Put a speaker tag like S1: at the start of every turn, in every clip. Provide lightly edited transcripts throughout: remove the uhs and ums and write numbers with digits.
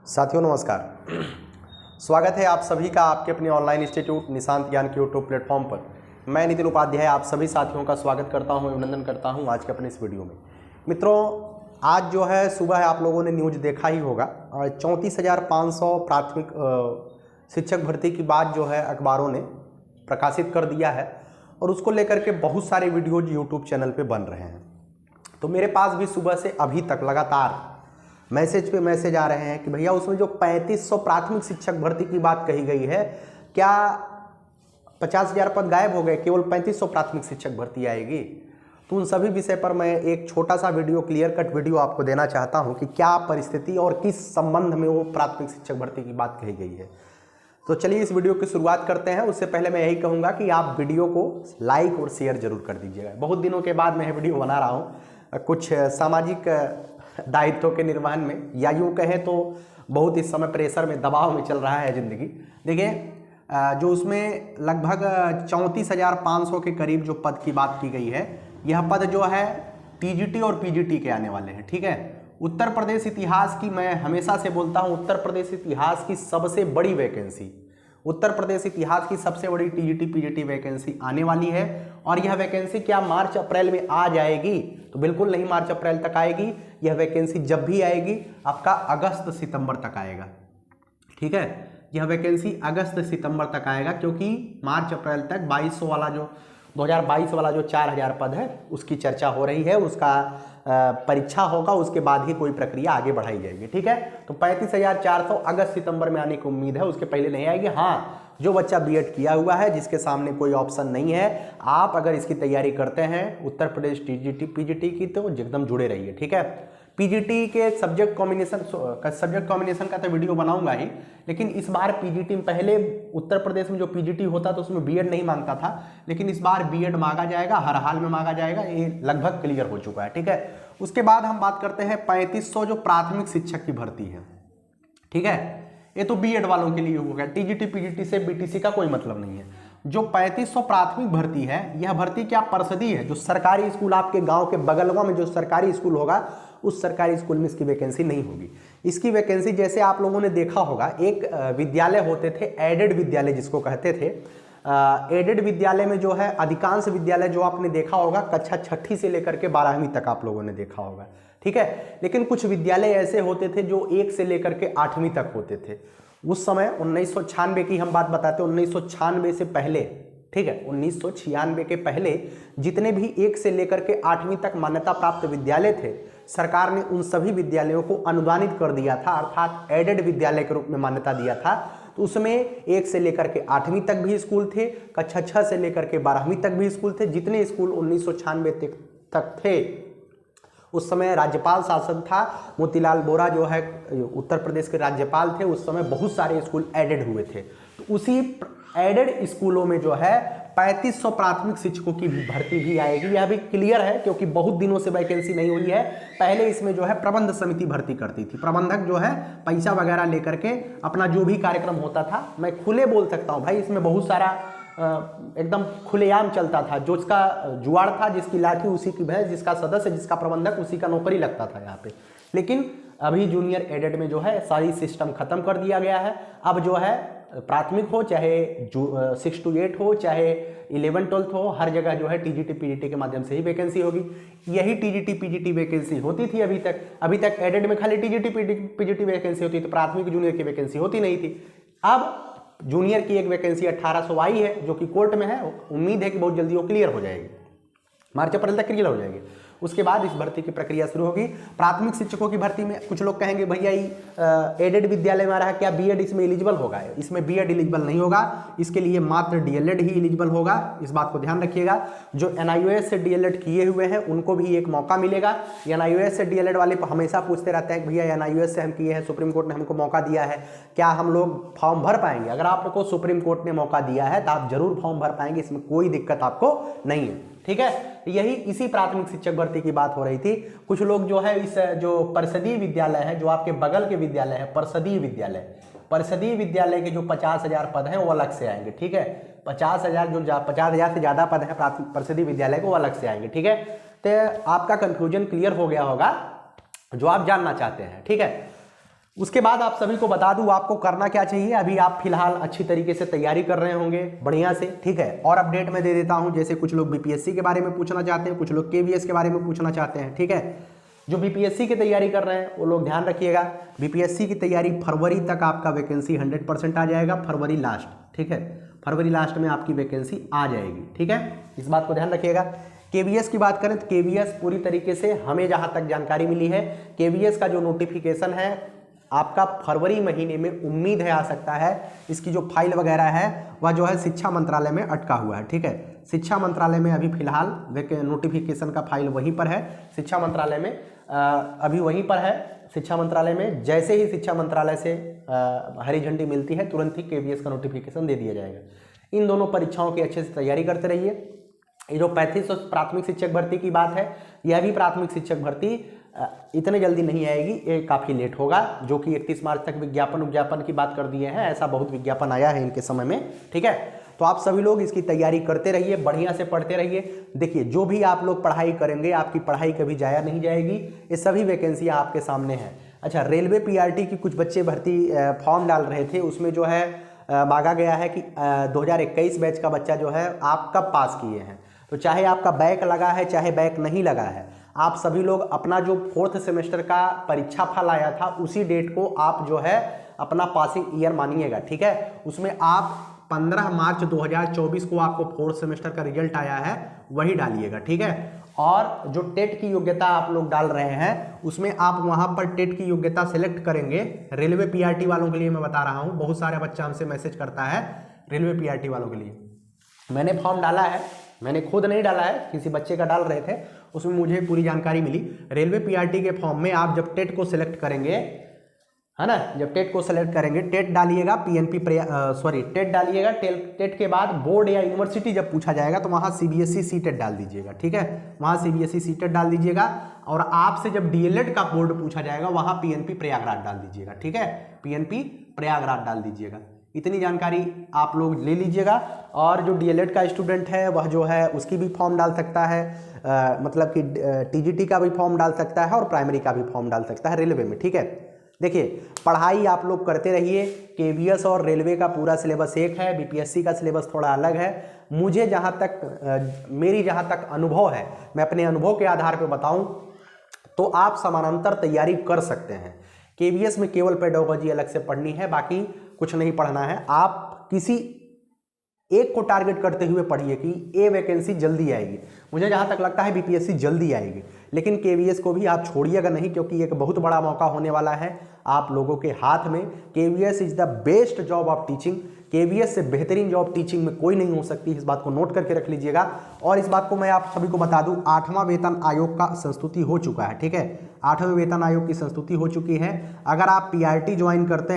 S1: साथियों नमस्कार। स्वागत है आप सभी का आपके अपने ऑनलाइन इंस्टीट्यूट निशांत ज्ञान के यूट्यूब प्लेटफॉर्म पर। मैं नितिन उपाध्याय आप सभी साथियों का स्वागत करता हूं, अभिनंदन करता हूं आज के अपने इस वीडियो में। मित्रों, आज जो है सुबह आप लोगों ने न्यूज़ देखा ही होगा, 34,500 प्राथमिक शिक्षक भर्ती की बात जो है अखबारों ने प्रकाशित कर दिया है और उसको लेकर के बहुत सारे वीडियोज यूट्यूब चैनल पर बन रहे हैं। तो मेरे पास भी सुबह से अभी तक लगातार मैसेज पे मैसेज आ रहे हैं कि भैया उसमें जो 3500 प्राथमिक शिक्षक भर्ती की बात कही गई है, क्या 50,000 पद गायब हो गए, केवल 3500 प्राथमिक शिक्षक भर्ती आएगी? तो उन सभी विषय पर मैं एक छोटा सा वीडियो, क्लियर कट वीडियो आपको देना चाहता हूं कि क्या परिस्थिति और किस संबंध में वो प्राथमिक शिक्षक भर्ती की बात कही गई है। तो चलिए इस वीडियो की शुरुआत करते हैं। उससे पहले मैं यही कहूँगा कि आप वीडियो को लाइक और शेयर जरूर कर दीजिएगा। बहुत दिनों के बाद मैं वीडियो बना रहा हूँ, कुछ सामाजिक दायित्व के निर्वहन में, या यूँ कहें तो बहुत इस समय प्रेशर में, दबाव में चल रहा है ज़िंदगी। देखिए, जो उसमें लगभग 34,500 के करीब जो पद की बात की गई है, यह पद जो है टीजीटी और पीजीटी के आने वाले हैं। ठीक है, उत्तर प्रदेश इतिहास की, मैं हमेशा से बोलता हूँ, उत्तर प्रदेश इतिहास की सबसे बड़ी वैकेंसी, उत्तर प्रदेश इतिहास की सबसे बड़ी टीजीटी पीजीटी वैकेंसी आने वाली है। और यह वैकेंसी क्या मार्च अप्रैल में आ जाएगी? तो बिल्कुल नहीं मार्च अप्रैल तक आएगी। यह वैकेंसी जब भी आएगी आपका अगस्त सितंबर तक आएगा। ठीक है, यह वैकेंसी अगस्त सितंबर तक आएगा, क्योंकि मार्च अप्रैल तक 2200 वाला जो 2022 वाला जो 4000 पद है उसकी चर्चा हो रही है, उसका परीक्षा होगा, उसके बाद ही कोई प्रक्रिया आगे बढ़ाई जाएगी। ठीक है, तो 35,400 अगस्त सितंबर में आने की उम्मीद है, उसके पहले नहीं आएगी। हाँ, जो बच्चा बीएड किया हुआ है, जिसके सामने कोई ऑप्शन नहीं है, आप अगर इसकी तैयारी करते हैं उत्तर प्रदेश टीजीटी पीजीटी की, तो एकदम जुड़े रहिए। ठीक है, पीजीटी के सब्जेक्ट कॉम्बिनेशन का तो वीडियो बनाऊंगा ही, लेकिन इस बार पीजीटी में, पहले उत्तर प्रदेश में जो पीजीटी होता तो उसमें बीएड नहीं मांगता था, लेकिन इस बार बीएड मांगा जाएगा, हर हाल में मांगा जाएगा, ये लगभग क्लियर हो चुका है। ठीक है, उसके बाद हम बात करते हैं 3500 जो प्राथमिक शिक्षक की भर्ती है। ठीक है, ये तो बीएड वालों के लिए होगा, टीजीटी पीजीटी से बीटीसी का कोई मतलब नहीं है। जो 3500 प्राथमिक भर्ती है, यह भर्ती क्या परिषदीय है, जो सरकारी स्कूल आपके गांव के बगलवा में जो सरकारी स्कूल होगा, उस सरकारी स्कूल में इसकी वैकेंसी नहीं होगी। इसकी वैकेंसी, जैसे आप लोगों ने देखा होगा, एक विद्यालय होते थे, एडेड विद्यालय जिसको कहते थे। एडेड विद्यालय में जो है अधिकांश विद्यालय जो आपने देखा होगा कक्षा 6ठी से लेकर के 12वीं तक आप लोगों ने देखा होगा। ठीक है, लेकिन कुछ विद्यालय ऐसे होते थे जो 1 से लेकर के 8वीं तक होते थे। उस समय 1996 की हम बात बताते हैं, 1996 से पहले, ठीक है, 1996 के पहले जितने भी 1 से लेकर के 8वीं तक मान्यता प्राप्त विद्यालय थे, सरकार ने उन सभी विद्यालयों को अनुदानित कर दिया था, अर्थात एडेड विद्यालय के रूप में मान्यता दिया था। तो उसमें 1 से लेकर के 8वीं तक भी स्कूल थे, कक्षा 6 से लेकर के 12वीं तक भी स्कूल थे। जितने स्कूल 1996 तक थे, उस समय राज्यपाल शासन था, मोतीलाल वोरा जो है उत्तर प्रदेश के राज्यपाल थे, उस समय बहुत सारे स्कूल एडेड हुए थे। तो उसी एडेड स्कूलों में जो है 3500 प्राथमिक शिक्षकों की भर्ती भी आएगी। यह भी क्लियर है, क्योंकि बहुत दिनों से वैकेंसी नहीं हुई है। पहले इसमें जो है प्रबंध समिति भर्ती करती थी, प्रबंधक जो है पैसा वगैरह लेकर के अपना जो भी कार्यक्रम होता था, मैं खुले बोल सकता हूँ भाई, इसमें बहुत सारा एकदम खुलेआम चलता था। जो इसका जुआड़ था, जिसकी लाठी उसी की भैंस, जिसका सदस्य, जिसका प्रबंधक, उसी का नौकरी लगता था यहाँ पे। लेकिन अभी जूनियर एडेड में जो है सारी सिस्टम खत्म कर दिया गया है। अब जो है प्राथमिक हो, चाहे 6 to 8 हो, चाहे 11-12 हो, हर जगह जो है टीजीटी पीजीटी के माध्यम से ही वैकेंसी होगी। यही टीजीटी पीजीटी वैकेंसी होती थी अभी तक एडेड में खाली टीजीटी पीजीटी वैकेंसी होती थी, प्राथमिक जूनियर की वैकेंसी होती नहीं थी। अब जूनियर की एक वैकेंसी 1800 आई है, जो कि कोर्ट में है। उम्मीद है कि बहुत जल्दी वो क्लियर हो जाएगी, मार्च अप्रैल तक क्लियर हो जाएगी। उसके बाद इस भर्ती की प्रक्रिया शुरू होगी। प्राथमिक शिक्षकों की भर्ती में कुछ लोग कहेंगे भैया ये एडेड विद्यालय में आ रहा है, क्या बीएड इसमें एलिजिबल होगा? इसमें बीएड एलिजिबल नहीं होगा, इसके लिए मात्र डीएलएड ही एलिजिबल होगा। इस बात को ध्यान रखिएगा। जो एनआईओएस से डीएलएड किए हुए हैं उनको भी एक मौका मिलेगा। एनआईओएस से डीएलएड वाले हमेशा पूछते रहते हैं कि भैया एनआईओएस से हम किए हैं, सुप्रीम कोर्ट ने हमको मौका दिया है, क्या हम लोग फॉर्म भर पाएंगे? अगर आपको सुप्रीम कोर्ट ने मौका दिया है तो आप जरूर फॉर्म भर पाएंगे, इसमें कोई दिक्कत आपको नहीं है। ठीक है, यही इसी प्राथमिक शिक्षक भर्ती की बात हो रही थी। कुछ लोग जो है इस जो परिषदीय विद्यालय है, जो आपके बगल के विद्यालय है, परिषदीय विद्यालय के जो 50,000 पद हैं वो अलग से आएंगे। ठीक है, 50,000 से ज़्यादा पद हैं परिषदीय विद्यालय को, वो अलग से आएंगे। ठीक है, तो आपका कंफ्यूजन क्लियर हो गया होगा जो आप जानना चाहते हैं। ठीक है, उसके बाद आप सभी को बता दूं आपको करना क्या चाहिए। अभी आप फिलहाल अच्छी तरीके से तैयारी कर रहे होंगे बढ़िया से, ठीक है। और अपडेट मैं दे देता हूं, जैसे कुछ लोग बीपीएससी के बारे में पूछना चाहते हैं, कुछ लोग केवीएस के बारे में पूछना चाहते हैं, ठीक है। जो बीपीएससी की तैयारी कर रहे हैं वो लोग ध्यान रखिएगा, बीपीएससी की तैयारी फरवरी तक आपका वैकेंसी 100% आ जाएगा, फरवरी लास्ट, ठीक है। फरवरी लास्ट में आपकी वैकेंसी आ जाएगी, ठीक है, इस बात को ध्यान रखिएगा। केवीएस की बात करें तो केवीएस पूरी तरीके से हमें जहां तक जानकारी मिली है, केवीएस का जो नोटिफिकेशन है आपका फरवरी महीने में उम्मीद है आ सकता है। इसकी जो फाइल वगैरह है वह जो है शिक्षा मंत्रालय में अटका हुआ है, ठीक है। शिक्षा मंत्रालय में अभी फिलहाल नोटिफिकेशन का फाइल वहीं पर है, शिक्षा मंत्रालय में अभी वहीं पर है। शिक्षा मंत्रालय में जैसे ही शिक्षा मंत्रालय से हरी झंडी मिलती है तुरंत ही केवीएस का नोटिफिकेशन दे दिया जाएगा। इन दोनों परीक्षाओं की अच्छे से तैयारी करते रहिए। ये जो 3500 प्राथमिक शिक्षक भर्ती की बात है, यह भी प्राथमिक शिक्षक भर्ती इतने जल्दी नहीं आएगी, ये काफ़ी लेट होगा, जो कि 31 मार्च तक विज्ञापन की बात कर दिए हैं। ऐसा बहुत विज्ञापन आया है इनके समय में, ठीक है। तो आप सभी लोग इसकी तैयारी करते रहिए, बढ़िया से पढ़ते रहिए। देखिए जो भी आप लोग पढ़ाई करेंगे आपकी पढ़ाई कभी जाया नहीं जाएगी, ये सभी वैकेंसियाँ आपके सामने हैं। अच्छा, रेलवे पीआरटी की कुछ बच्चे भर्ती फॉर्म डाल रहे थे, उसमें जो है मांगा गया है कि 2021 बैच का बच्चा जो है आप कब पास किए हैं। तो चाहे आपका बैक लगा है चाहे बैक नहीं लगा है, आप सभी लोग अपना जो 4th सेमेस्टर का परीक्षा फल आया था उसी डेट को आप जो है अपना पासिंग ईयर मानिएगा, ठीक है। उसमें आप 15 मार्च 2024 को आपको 4th सेमेस्टर का रिजल्ट आया है वही डालिएगा, ठीक है। और जो टेट की योग्यता आप लोग डाल रहे हैं उसमें आप वहां पर टेट की योग्यता सेलेक्ट करेंगे। रेलवे पीआरटी वालों के लिए मैं बता रहा हूं, बहुत सारे बच्चा हमसे मैसेज करता है रेलवे पीआरटी वालों के लिए। मैंने फॉर्म डाला है, मैंने खुद नहीं डाला है, किसी बच्चे का डाल रहे थे, उसमें मुझे पूरी जानकारी मिली। रेलवे पीआरटी के फॉर्म में आप जब टेट को सिलेक्ट करेंगे, है ना, जब टेट को सिलेक्ट करेंगे, टेट डालिएगा, टेट डालिएगा। टेट के बाद बोर्ड या यूनिवर्सिटी जब पूछा जाएगा तो वहाँ सीबीएसई सीटेट डाल दीजिएगा, ठीक है। वहाँ सीबीएसई सीटेट डाल दीजिएगा। और आपसे जब डीएलएड का बोर्ड पूछा जाएगा वहाँ पीएनपी प्रयागराज डाल दीजिएगा, ठीक है, पीएनपी प्रयागराज डाल दीजिएगा। इतनी जानकारी आप लोग ले लीजिएगा। और जो डीएलएड का स्टूडेंट है वह जो है उसकी भी फॉर्म डाल सकता है, मतलब कि टीजीटी का भी फॉर्म डाल सकता है और प्राइमरी का भी फॉर्म डाल सकता है रेलवे में, ठीक है। देखिए पढ़ाई आप लोग करते रहिए। केवीएस और रेलवे का पूरा सिलेबस एक है, बीपीएससी का सिलेबस थोड़ा अलग है। मुझे जहाँ तक मेरी जहाँ तक अनुभव है, मैं अपने अनुभव के आधार पर बताऊँ तो आप समानांतर तैयारी कर सकते हैं। केवीएस में केवल पेडागोजी अलग से पढ़नी है, बाकी कुछ नहीं पढ़ना है। आप किसी एक को टारगेट करते हुए पढ़िए कि ये वैकेंसी जल्दी आएगी। मुझे जहाँ तक लगता है बीपीएससी जल्दी आएगी, लेकिन केवीएस को भी आप छोड़िएगा नहीं, क्योंकि एक बहुत बड़ा मौका होने वाला है आप लोगों के हाथ में। KVS is the best job of teaching. KVS से बेहतरीन जॉब टीचिंग में कोई नहीं हो सकती, इस बात को नोट करके रख लीजिएगा। और इस बात को मैं आप सभी को बता दूं, 8वां वेतन आयोग का संस्तुति हो चुका है, ठीक है। 8वें वेतन आयोग की संस्तुति हो चुकी है। अगर आप पीआरटी ज्वाइन करते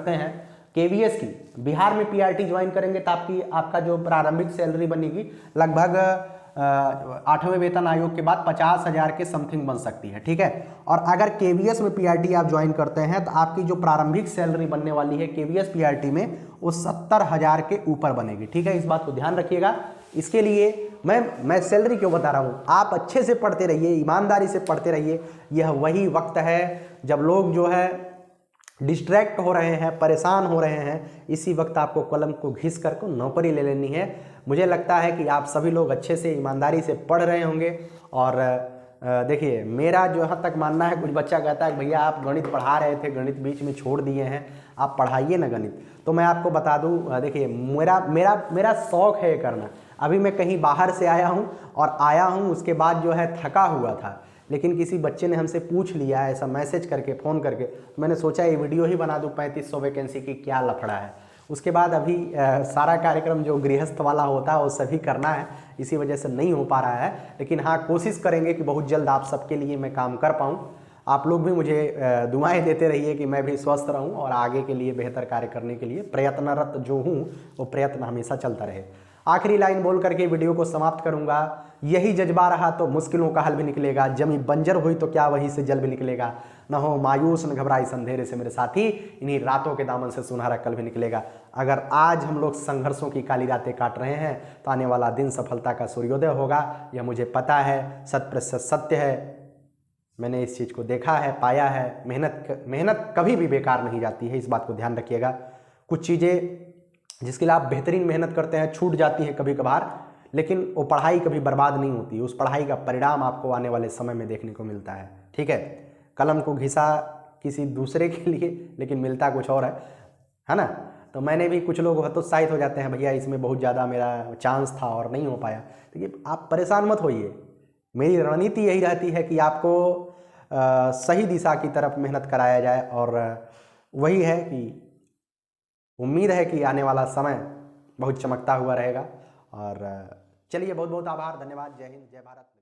S1: हैं केवीएस की, बिहार में पीआरटी ज्वाइन करेंगे तो आपका जो प्रारंभिक सैलरी बनेगी लगभग 8वें वेतन आयोग के बाद 50,000 के समथिंग बन सकती है, ठीक है। और अगर केवीएस में पीआरटी आप ज्वाइन करते हैं तो आपकी जो प्रारंभिक सैलरी बनने वाली है केवीएस पीआरटी में वो 70,000 के ऊपर बनेगी, ठीक है। इस बात को ध्यान रखिएगा। इसके लिए मैं सैलरी क्यों बता रहा हूँ, आप अच्छे से पढ़ते रहिए, ईमानदारी से पढ़ते रहिए। यह वही वक्त है जब लोग जो है डिस्ट्रैक्ट हो रहे हैं, परेशान हो रहे हैं, इसी वक्त आपको कलम को घिस कर को नौकरी ले लेनी है। मुझे लगता है कि आप सभी लोग अच्छे से ईमानदारी से पढ़ रहे होंगे। और देखिए मेरा जहाँ तक मानना है, कुछ बच्चा कहता है भैया आप गणित पढ़ा रहे थे, गणित बीच में छोड़ दिए हैं, आप पढ़ाइए ना गणित। तो मैं आपको बता दूँ, देखिए मेरा शौक़ है ये करना। अभी मैं कहीं बाहर से आया हूँ और आया हूँ उसके बाद जो है थका हुआ था, लेकिन किसी बच्चे ने हमसे पूछ लिया ऐसा मैसेज करके, फ़ोन करके, मैंने सोचा ये वीडियो ही बना दूं 3500 वैकेंसी की क्या लफड़ा है। उसके बाद अभी सारा कार्यक्रम जो गृहस्थ वाला होता है वो सभी करना है, इसी वजह से नहीं हो पा रहा है। लेकिन हाँ, कोशिश करेंगे कि बहुत जल्द आप सबके लिए मैं काम कर पाऊँ। आप लोग भी मुझे दुआएं देते रहिए कि मैं भी स्वस्थ रहूं और आगे के लिए बेहतर कार्य करने के लिए प्रयत्नरत जो हूं वो प्रयत्न हमेशा चलता रहे। आखिरी लाइन बोल करके वीडियो को समाप्त करूंगा। यही जज्बा रहा तो मुश्किलों का हल भी निकलेगा, जमी बंजर हुई तो क्या वहीं से जल भी निकलेगा। न हो मायूस न घबराई अंधेरे से मेरे साथी, इन्हीं रातों के दामन से सुनहरा कल भी निकलेगा। अगर आज हम लोग संघर्षों की काली रातें काट रहे हैं तो आने वाला दिन सफलता का सूर्योदय होगा, यह मुझे पता है, 100% सत्य है। मैंने इस चीज़ को देखा है, पाया है। मेहनत कभी भी बेकार नहीं जाती है, इस बात को ध्यान रखिएगा। कुछ चीज़ें जिसके लिए आप बेहतरीन मेहनत करते हैं छूट जाती हैं कभी कभार, लेकिन वो पढ़ाई कभी बर्बाद नहीं होती। उस पढ़ाई का परिणाम आपको आने वाले समय में देखने को मिलता है। ठीक है, कलम को घिसा किसी दूसरे के लिए, लेकिन मिलता कुछ और है ना। तो मैंने भी, कुछ लोग हतोत्साहित हो जाते हैं, भैया इसमें बहुत ज़्यादा मेरा चांस था और नहीं हो पाया। तो ये आप परेशान मत होइए। मेरी रणनीति यही रहती है कि आपको सही दिशा की तरफ मेहनत कराया जाए, और वही है कि उम्मीद है कि आने वाला समय बहुत चमकता हुआ रहेगा। और चलिए, बहुत बहुत आभार, धन्यवाद। जय हिंद, जय भारत।